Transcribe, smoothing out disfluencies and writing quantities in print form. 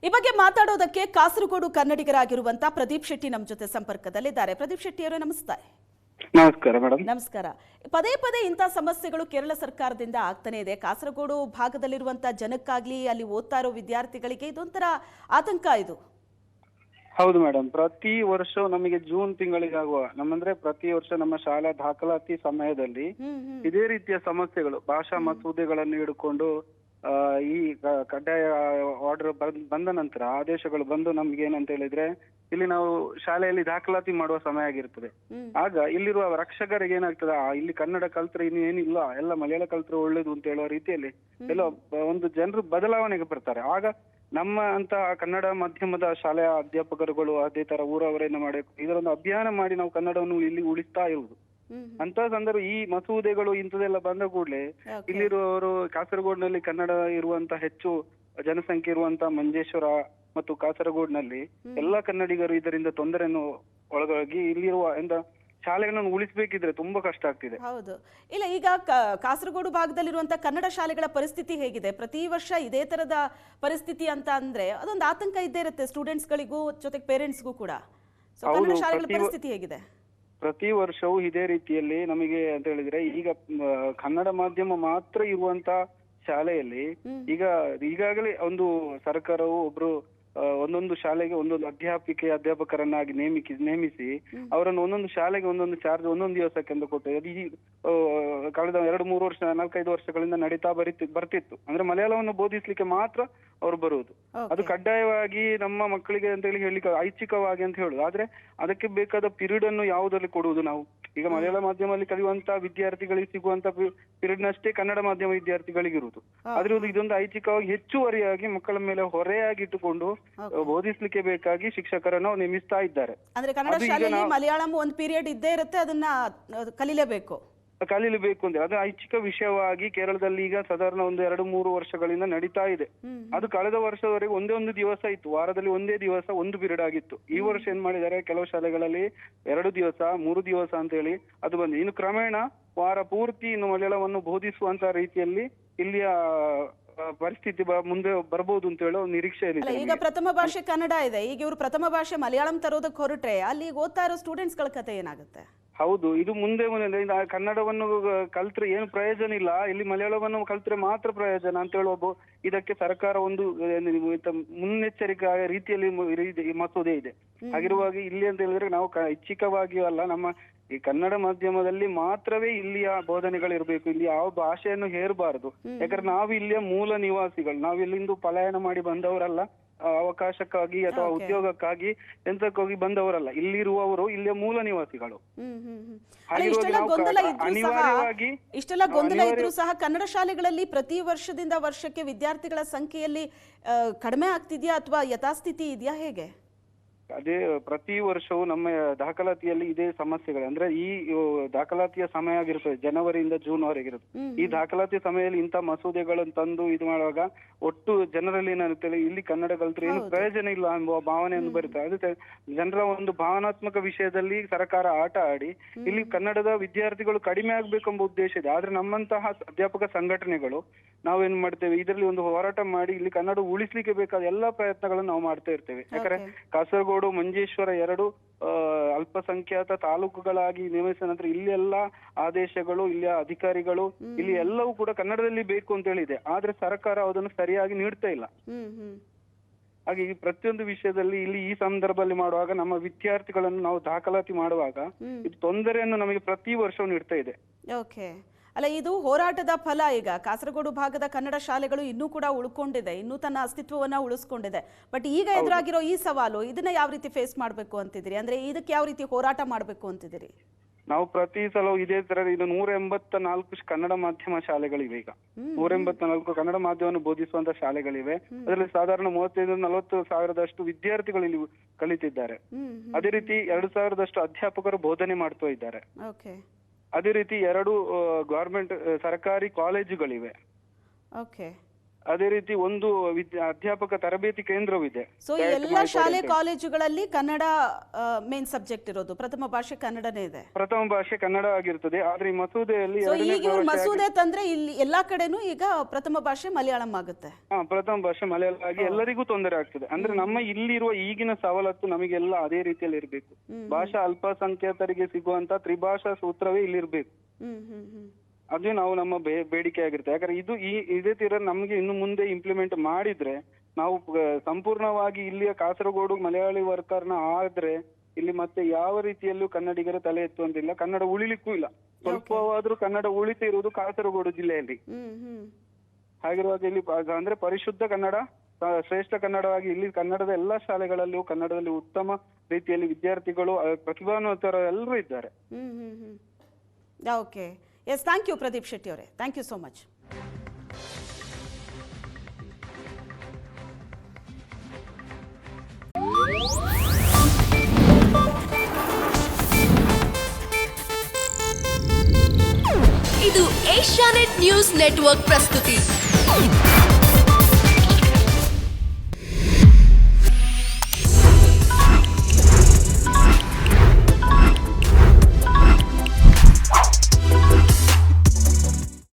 ಈ ಬಗ್ಗೆ ಮಾತಾಡೋದಕ್ಕೆ ಕಾಸರಗೋಡು ಕನ್ನಡಿಗರಾಗಿರುವಂತ ಪ್ರದೀಪ್ ಶೆಟ್ಟಿ ನಮ್ಮ ಜೊತೆ ಸಂಪರ್ಕದಲ್ಲಿದ್ದಾರೆ. ಪ್ರದೀಪ್ ಶೆಟ್ಟಿ ಅವರೇ ನಮಸ್ತೆ. ನಮಸ್ಕಾರ ಮೇಡಮ್. ನಮಸ್ಕಾರ. ಪದೇ ಪದೇ ಇಂಥ ಸಮಸ್ಯೆಗಳು ಕೇರಳ ಸರ್ಕಾರದಿಂದ ಆಗ್ತಾನೆ ಇದೆ. ಕಾಸರಗೋಡು ಭಾಗದಲ್ಲಿರುವಂತ ಜನಕ್ಕಾಗ್ಲಿ ಅಲ್ಲಿ ಓದ್ತಾ ಇರೋ ವಿದ್ಯಾರ್ಥಿಗಳಿಗೆ ಇದೊಂಥರ ಆತಂಕ ಇದು. ಹೌದು ಮೇಡಮ್, ಪ್ರತಿ ವರ್ಷ ನಮಗೆ ಜೂನ್ ತಿಂಗಳಿಗಾಗುವ ನಮ್ಮಂದ್ರೆ ಪ್ರತಿ ವರ್ಷ ನಮ್ಮ ಶಾಲಾ ದಾಖಲಾತಿ ಸಮಯದಲ್ಲಿ ಇದೇ ರೀತಿಯ ಸಮಸ್ಯೆಗಳು ಭಾಷಾ ಮಸೂದೆಗಳನ್ನು ಹಿಡ್ಕೊಂಡು ಈ ಕಡ್ಡಾಯ ಆರ್ಡರ್ ಬಂದ ನಂತರ ಆದೇಶಗಳು ಬಂದು ನಮ್ಗೆ ಏನಂತ ಹೇಳಿದ್ರೆ ಇಲ್ಲಿ ನಾವು ಶಾಲೆಯಲ್ಲಿ ದಾಖಲಾತಿ ಮಾಡುವ ಸಮಯ ಆಗಿರ್ತದೆ. ಆಗ ಇಲ್ಲಿರುವ ರಕ್ಷಕರಿಗೆ ಏನಾಗ್ತದೆ, ಇಲ್ಲಿ ಕನ್ನಡ ಕಲ್ತ್ರೆ ಇನ್ನು ಏನಿಲ್ಲ, ಎಲ್ಲ ಮಲಯಾಳ ಕಲ್ತ್ರೆ ಒಳ್ಳೇದು ಅಂತ ಹೇಳುವ ರೀತಿಯಲ್ಲಿ ಎಲ್ಲ ಒಂದು ಜನರು ಬದಲಾವಣೆಗೆ ಬರ್ತಾರೆ. ಆಗ ನಮ್ಮ ಅಂತ ಕನ್ನಡ ಮಾಧ್ಯಮದ ಶಾಲೆಯ ಅಧ್ಯಾಪಕರುಗಳು ಅದೇ ತರ ಊರವರೇನು ಮಾಡಬೇಕು, ಇದರೊಂದು ಅಭಿಯಾನ ಮಾಡಿ ನಾವು ಕನ್ನಡವನ್ನು ಇಲ್ಲಿ ಉಳಿಸ್ತಾ ಇರುವುದು. ಅಂತ ಸಂದರ್ಭ ಈ ಮಸೂದೆಗಳು ಇಂಥದೆಲ್ಲ ಬಂದ ಕೂಡಲೇ ಇಲ್ಲಿರುವವರು ಕಾಸರಗೋಡಿನಲ್ಲಿ ಕನ್ನಡ ಇರುವಂತ ಹೆಚ್ಚು ಜನಸಂಖ್ಯೆ ಇರುವಂತ ಮಂಜೇಶ್ವರ ಮತ್ತು ಕಾಸರಗೋಡಿನಲ್ಲಿ ಎಲ್ಲಾ ಕನ್ನಡಿಗರು ಇದರಿಂದ ತೊಂದರೆಯನ್ನು ಒಳಗಾಗಿ ಇಲ್ಲಿರುವ ಶಾಲೆಗಳನ್ನು ಉಳಿಸಬೇಕಿದ್ರೆ ತುಂಬಾ ಕಷ್ಟ ಆಗ್ತಿದೆ. ಹೌದು, ಇಲ್ಲ ಈಗ ಕಾಸರಗೋಡು ಭಾಗದಲ್ಲಿರುವಂತ ಕನ್ನಡ ಶಾಲೆಗಳ ಪರಿಸ್ಥಿತಿ ಹೇಗಿದೆ? ಪ್ರತಿ ವರ್ಷ ಇದೇ ತರದ ಪರಿಸ್ಥಿತಿ ಅಂತ ಅಂದ್ರೆ ಅದೊಂದು ಆತಂಕ ಇದ್ದೇ ಇರುತ್ತೆ ಸ್ಟೂಡೆಂಟ್ಸ್ಗಳಿಗೂ ಜೊತೆಗೆ ಪೇರೆಂಟ್ಸ್ಗೂ ಕೂಡ. ಕನ್ನಡ ಶಾಲೆಗಳ ಪರಿಸ್ಥಿತಿ ಹೇಗಿದೆ? ಪ್ರತಿ ವರ್ಷವೂ ಇದೇ ರೀತಿಯಲ್ಲಿ ನಮಗೆ ಅಂತ ಹೇಳಿದ್ರೆ ಈಗ ಕನ್ನಡ ಮಾಧ್ಯಮ ಮಾತ್ರ ಇರುವಂತ ಶಾಲೆಯಲ್ಲಿ ಈಗಾಗಲೇ ಒಂದು ಸರ್ಕಾರವು ಒಬ್ರು ಒಂದೊಂದು ಶಾಲೆಗೆ ಒಂದೊಂದು ಅಧ್ಯಾಪಕರನ್ನಾಗಿ ನೇಮಿಸಿ ಅವರನ್ನು ಒಂದೊಂದು ಶಾಲೆಗೆ ಒಂದೊಂದು ಚಾರ್ಜ್ ಒಂದೊಂದು ದಿವಸಕ್ಕೆ ಅಂತ ಕೊಟ್ಟು ಈ ಕಳೆದ 2-3 ವರ್ಷ 4-5 ವರ್ಷಗಳಿಂದ ನಡೀತಾ ಬರ್ತಿತ್ತು. ಅಂದ್ರೆ ಮಲಯಾಳವನ್ನು ಬೋಧಿಸ್ಲಿಕ್ಕೆ ಮಾತ್ರ ಅವರು ಬರುವುದು. ಅದು ಕಡ್ಡಾಯವಾಗಿ ನಮ್ಮ ಮಕ್ಕಳಿಗೆ ಅಂತ ಹೇಳಿ ಹೇಳಿಕ್ಕೆ ಐಚ್ಛಿಕವಾಗಿ ಅಂತ ಹೇಳುದು. ಆದ್ರೆ ಅದಕ್ಕೆ ಬೇಕಾದ ಪಿರಿಯಡ್ ಅನ್ನು ಯಾವುದರಲ್ಲಿ ಕೊಡುವುದು ನಾವು? ಈಗ ಮಲಯಾಳ ಮಾಧ್ಯಮದಲ್ಲಿ ಕಲಿಯುವಂತ ವಿದ್ಯಾರ್ಥಿಗಳಿಗೆ ಸಿಗುವಂತ ಪಿರಿಯಡ್ ನಷ್ಟೇ ಕನ್ನಡ ಮಾಧ್ಯಮ ವಿದ್ಯಾರ್ಥಿಗಳಿಗೆ ಇರುವುದು. ಆದ್ರೆ ಇದೊಂದು ಐಚ್ಛಿಕವಾಗಿ ಹೆಚ್ಚುವರಿಯಾಗಿ ಮಕ್ಕಳ ಮೇಲೆ ಹೊರೆಯಾಗಿ ಇಟ್ಟುಕೊಂಡು ಬೋಧಿಸ್ಲಿಕ್ಕೆ ಬೇಕಾಗಿ ಶಿಕ್ಷಕರನ್ನು ನೇಮಿಸ್ತಾ ಇದ್ದಾರೆ. ಅಂದ್ರೆ ಕನ್ನಡ ಶಾಲೆಯಲ್ಲಿ ಮಲಯಾಳಂ ಒಂದು ಪೀರಿಯಡ್ ಇದ್ದೇ ಇರುತ್ತೆ, ಅದನ್ನ ಕಲಿಲೇಬೇಕು ಅಂತ ಅದು ಐಚ್ಛಿಕ ವಿಷಯವಾಗಿ ಕೇರಳದಲ್ಲಿ ಈಗ ಸಾಧಾರಣ ಒಂದು 2-3 ವರ್ಷಗಳಿಂದ ನಡೀತಾ ಇದೆ. ಅದು ಕಳೆದ ವರ್ಷದವರೆಗೆ ಒಂದೇ ದಿವಸ ಇತ್ತು, ವಾರದಲ್ಲಿ ಒಂದೇ ದಿವಸ ಒಂದು ಪೀರಿಯಡ್ ಆಗಿತ್ತು. ಈ ವರ್ಷ ಏನ್ ಮಾಡಿದ್ದಾರೆ, ಕೆಲವು ಶಾಲೆಗಳಲ್ಲಿ 2 ದಿವಸ 3 ದಿವಸ ಅಂತ ಹೇಳಿ ಅದು ಬಂದಿದೆ. ಇನ್ನು ಕ್ರಮೇಣ ವಾರ ಪೂರ್ತಿ ಇನ್ನು ಮಲಯಾಳವನ್ನು ಬೋಧಿಸುವಂತ ರೀತಿಯಲ್ಲಿ ಇಲ್ಲಿಯ ಪರಿಸ್ಥಿತಿ ಮುಂದೆ ಬರ್ಬೋದು ಅಂತ ಹೇಳೋ ನಿರೀಕ್ಷೆ ಇದೆ. ಈಗ ಪ್ರಥಮ ಭಾಷೆ ಕನ್ನಡ ಇದೆ, ಈಗ ಇವರು ಪ್ರಥಮ ಭಾಷೆ ಮಲಯಾಳಂ ತರೋದಕ್ಕೆ ಹೊರಟ್ರೆ ಅಲ್ಲಿ ಓದ್ತಾ ಇರೋ ಸ್ಟೂಡೆಂಟ್ಸ್ ಗಳ ಕತೆ ಏನಾಗುತ್ತೆ? ಹೌದು, ಇದು ಮುಂದೆ ಕನ್ನಡವನ್ನು ಕಲ್ತ್ರೆ ಏನು ಪ್ರಯೋಜನ ಇಲ್ಲ, ಇಲ್ಲಿ ಮಲಯಾಳವನ್ನು ಕಲ್ತ್ರೆ ಮಾತ್ರ ಪ್ರಯೋಜನ ಅಂತ ಹೇಳುವ ಇದಕ್ಕೆ ಸರ್ಕಾರ ಒಂದು ಮುನ್ನೆಚ್ಚರಿಕೆ ರೀತಿಯಲ್ಲಿ ಮಸೂದೆ ಇದೆ. ಹಾಗಿರುವಾಗ ಇಲ್ಲಿ ಅಂತ ಹೇಳಿದ್ರೆ ನಾವು ಐಚ್ಛಿಕವಾಗಿಯೂ ಅಲ್ಲ, ನಮ್ಮ ಈ ಕನ್ನಡ ಮಾಧ್ಯಮದಲ್ಲಿ ಮಾತ್ರವೇ ಇಲ್ಲಿಯ ಬೋಧನೆಗಳಿರ್ಬೇಕು, ಇಲ್ಲಿ ಯಾವ ಭಾಷೆಯನ್ನು ಹೇರಬಾರದು. ಯಾಕಂದ್ರೆ ನಾವು ಇಲ್ಲಿಯ ಮೂಲ ನಿವಾಸಿಗಳು, ನಾವು ಇಲ್ಲಿಂದ ಪಲಾಯನ ಮಾಡಿ ಬಂದವರಲ್ಲ, ಅವಕಾಶಕ್ಕಾಗಿ ಅಥವಾ ಉದ್ಯೋಗಕ್ಕಾಗಿ ಎಂತಕ್ಕಾಗಿ ಬಂದವರಲ್ಲ, ಇಲ್ಲಿರುವವರು ಇಲ್ಲಿಯ ಮೂಲ ನಿವಾಸಿಗಳು. ಇಷ್ಟೆಲ್ಲ ಗೊಂದಲ ಇದ್ರೂ ಸಹ ಕನ್ನಡ ಶಾಲೆಗಳಲ್ಲಿ ಪ್ರತಿ ವರ್ಷದಿಂದ ವರ್ಷಕ್ಕೆ ವಿದ್ಯಾರ್ಥಿಗಳ ಸಂಖ್ಯೆಯಲ್ಲಿ ಕಡಿಮೆ ಆಗ್ತಿದ್ಯಾ ಅಥವಾ ಯಥಾಸ್ಥಿತಿ ಇದೆಯಾ, ಹೇಗೆ? ಅದೇ ಪ್ರತಿ ವರ್ಷವೂ ನಮ್ಮ ದಾಖಲಾತಿಯಲ್ಲಿ ಇದೇ ಸಮಸ್ಯೆಗಳು. ಅಂದ್ರೆ ಈ ದಾಖಲಾತಿಯ ಸಮಯ ಆಗಿರ್ತದೆ ಜನವರಿಯಿಂದ ಜೂನ್ ವರೆಗಿರುತ್ತೆ. ಈ ದಾಖಲಾತಿ ಸಮಯದಲ್ಲಿ ಇಂಥ ಮಸೂದೆಗಳನ್ನು ತಂದು ಇದು ಮಾಡುವಾಗ ಒಟ್ಟು ಜನರಲ್ಲಿ ಏನಾಗುತ್ತೆ, ಇಲ್ಲಿ ಕನ್ನಡ ಕಲ್ತ್ರೆ ಏನು ಪ್ರಯೋಜನ ಇಲ್ಲ ಎಂಬುವ ಭಾವನೆಯನ್ನು ಬರುತ್ತೆ. ಅದಕ್ಕೆ ಜನರ ಒಂದು ಭಾವನಾತ್ಮಕ ವಿಷಯದಲ್ಲಿ ಸರ್ಕಾರ ಆಟ ಆಡಿ ಇಲ್ಲಿ ಕನ್ನಡದ ವಿದ್ಯಾರ್ಥಿಗಳು ಕಡಿಮೆ ಆಗ್ಬೇಕೆಂಬ ಉದ್ದೇಶ ಇದೆ. ಆದ್ರೆ ನಮ್ಮಂತಹ ಅಧ್ಯಾಪಕ ಸಂಘಟನೆಗಳು ನಾವೇನ್ ಮಾಡ್ತೇವೆ, ಇದರಲ್ಲಿ ಒಂದು ಹೋರಾಟ ಮಾಡಿ ಇಲ್ಲಿ ಕನ್ನಡ ಉಳಿಸ್ಲಿಕ್ಕೆ ಬೇಕಾದ ಎಲ್ಲಾ ಪ್ರಯತ್ನಗಳನ್ನು ನಾವು ಮಾಡ್ತಾ ಇರ್ತೇವೆ. ಯಾಕಂದ್ರೆ ಕಾಸರಗೋಡು ಮಂಜೇಶ್ವರ 2 ಅಲ್ಪಸಂಖ್ಯಾತ ತಾಲೂಕುಗಳಾಗಿ ನೇಮಿಸಿದ ನಂತರ ಇಲ್ಲಿ ಎಲ್ಲಾ ಆದೇಶಗಳು, ಇಲ್ಲಿಯ ಅಧಿಕಾರಿಗಳು ಇಲ್ಲಿ ಎಲ್ಲವೂ ಕೂಡ ಕನ್ನಡದಲ್ಲಿ ಬೇಕು ಅಂತ ಹೇಳಿದೆ. ಆದ್ರೆ ಸರ್ಕಾರ ಅದನ್ನು ಸರಿಯಾಗಿ ನೀಡ್ತಾ ಇಲ್ಲ. ಹಾಗೆ ಈ ಪ್ರತಿಯೊಂದು ವಿಷಯದಲ್ಲಿ ಇಲ್ಲಿ ಈ ಸಂದರ್ಭದಲ್ಲಿ ಮಾಡುವಾಗ ನಮ್ಮ ವಿದ್ಯಾರ್ಥಿಗಳನ್ನು ನಾವು ದಾಖಲಾತಿ ಮಾಡುವಾಗ ಇದು ತೊಂದರೆಯನ್ನು ನಮಗೆ ಪ್ರತಿ ವರ್ಷವೂ ನೀಡ್ತಾ ಇದೆ. ಅಲ್ಲ, ಇದು ಹೋರಾಟದ ಫಲ. ಈಗ ಕಾಸರಗೋಡು ಭಾಗದ ಕನ್ನಡ ಶಾಲೆಗಳು ಇನ್ನೂ ಕೂಡ ಉಳ್ಕೊಂಡಿದೆ, ಇನ್ನೂ ತನ್ನ ಅಸ್ತಿತ್ವವನ್ನ ಉಳಿಸ್ಕೊಂಡಿದೆ. ಬಟ್ ಈಗ ಎದುರಾಗಿರೋ ಈ ಸವಾಲು, ಇದನ್ನ ಯಾವ ರೀತಿ ಫೇಸ್ ಮಾಡ್ಬೇಕು ಅಂತಿದ್ದೀರಿ? ಅಂದ್ರೆ ಇದಕ್ಕೆ ಯಾವ ರೀತಿ ಹೋರಾಟ ಮಾಡ್ಬೇಕು ಅಂತಿದ್ದೀರಿ? ನಾವು ಪ್ರತಿ ಸಲ ಇದೇ ತರ ಇದು 184 ಕನ್ನಡ ಮಾಧ್ಯಮ ಶಾಲೆಗಳಿವೆ. ಈಗ 184 ಕನ್ನಡ ಮಾಧ್ಯಮವನ್ನು ಬೋಧಿಸುವಂತ ಶಾಲೆಗಳಿವೆ. ಅದರಲ್ಲಿ ಸಾಧಾರಣ 35-40 ಸಾವಿರದಷ್ಟು ವಿದ್ಯಾರ್ಥಿಗಳು ಇಲ್ಲಿ ಕಲಿತಿದ್ದಾರೆ. ಅದೇ ರೀತಿ 2000ದಷ್ಟು ಅಧ್ಯಾಪಕರು ಬೋಧನೆ ಮಾಡ್ತಾ ಇದ್ದಾರೆ. ಅದೇ ರೀತಿ 2 ಗವರ್ಮೆಂಟ್ ಸರ್ಕಾರಿ ಕಾಲೇಜುಗಳಿವೆ. ಅದೇ ರೀತಿ ಒಂದು ಅಧ್ಯಾಪಕ ತರಬೇತಿ ಕೇಂದ್ರವಿದೆ. ಸೊ ಎಲ್ಲ ಶಾಲೆ ಕಾಲೇಜುಗಳಲ್ಲಿ ಕನ್ನಡ ಮೇನ್ ಸಬ್ಜೆಕ್ಟ್ ಇರೋದು, ಪ್ರಥಮ ಭಾಷೆ ಕನ್ನಡನೇ ಇದೆ. ಪ್ರಥಮ ಭಾಷೆ ಕನ್ನಡ ಆಗಿರ್ತದೆ. ಆದ್ರೆ ಈ ಮಸೂದೆಯಲ್ಲಿ ಸೊ ಈಗ ಇವ್ರು ಮಸೂದೆ ತಂದ್ರೆ ಇಲ್ಲಿ ಎಲ್ಲಾ ಕಡೆನೂ ಈಗ ಪ್ರಥಮ ಭಾಷೆ ಮಲಯಾಳಂ ಆಗುತ್ತೆ. ಪ್ರಥಮ ಭಾಷೆ ಮಲಯಾಳಂ ಆಗಿ ಎಲ್ಲರಿಗೂ ತೊಂದರೆ ಆಗ್ತದೆ. ಅಂದ್ರೆ ನಮ್ಮ ಇಲ್ಲಿರುವ ಈಗಿನ ಸವಲತ್ತು ನಮಗೆಲ್ಲ ಅದೇ ರೀತಿಯಲ್ಲಿ ಇರ್ಬೇಕು. ಭಾಷಾ ಅಲ್ಪಸಂಖ್ಯಾತರಿಗೆ ಸಿಗುವಂತ ತ್ರಿಭಾಷಾ ಸೂತ್ರವೇ ಇಲ್ಲಿರ್ಬೇಕು. ಅದು ನಾವು ನಮ್ಮ ಬೇಡಿಕೆ ಆಗಿರುತ್ತೆ. ಯಾಕಂದ್ರೆ ಇದೇ ತೀರ ನಮ್ಗೆ ಇನ್ನು ಮುಂದೆ ಇಂಪ್ಲಿಮೆಂಟ್ ಮಾಡಿದ್ರೆ ನಾವು ಸಂಪೂರ್ಣವಾಗಿ ಇಲ್ಲಿಯ ಕಾಸರಗೋಡು ಮಲಯಾಳಿ ವರ್ಕರ್ನ ಆದ್ರೆ ಇಲ್ಲಿ ಮತ್ತೆ ಯಾವ ರೀತಿಯಲ್ಲೂ ಕನ್ನಡಿಗರ ತಲೆ ಎತ್ತುವಂತಿಲ್ಲ, ಕನ್ನಡ ಉಳಿಲಿಕ್ಕೂ ಇಲ್ಲ. ಸ್ವಲ್ಪವಾದ್ರೂ ಕನ್ನಡ ಉಳಿತಿರುವುದು ಕಾಸರಗೋಡು ಜಿಲ್ಲೆಯಲ್ಲಿ. ಹಾಗಿರುವಾಗ ಇಲ್ಲಿ ಅಂದ್ರೆ ಪರಿಶುದ್ಧ ಕನ್ನಡ, ಶ್ರೇಷ್ಠ ಕನ್ನಡವಾಗಿ ಇಲ್ಲಿ ಕನ್ನಡದ ಎಲ್ಲಾ ಶಾಲೆಗಳಲ್ಲೂ ಕನ್ನಡದಲ್ಲಿ ಉತ್ತಮ ರೀತಿಯಲ್ಲಿ ವಿದ್ಯಾರ್ಥಿಗಳು ಪ್ರತಿಭಾನ್ವಿತರು ಎಲ್ಲರೂ ಇದ್ದಾರೆ. Okay, yes, thank you Pradeep Shetty ಅವರೇ, ಥ್ಯಾಂಕ್ ಯು ಸೋ ಮಚ್. ಇದು ಏಷ್ಯಾನೆಟ್ ನ್ಯೂಸ್ ನೆಟ್ವರ್ಕ್ ಪ್ರಸ್ತುತಿ.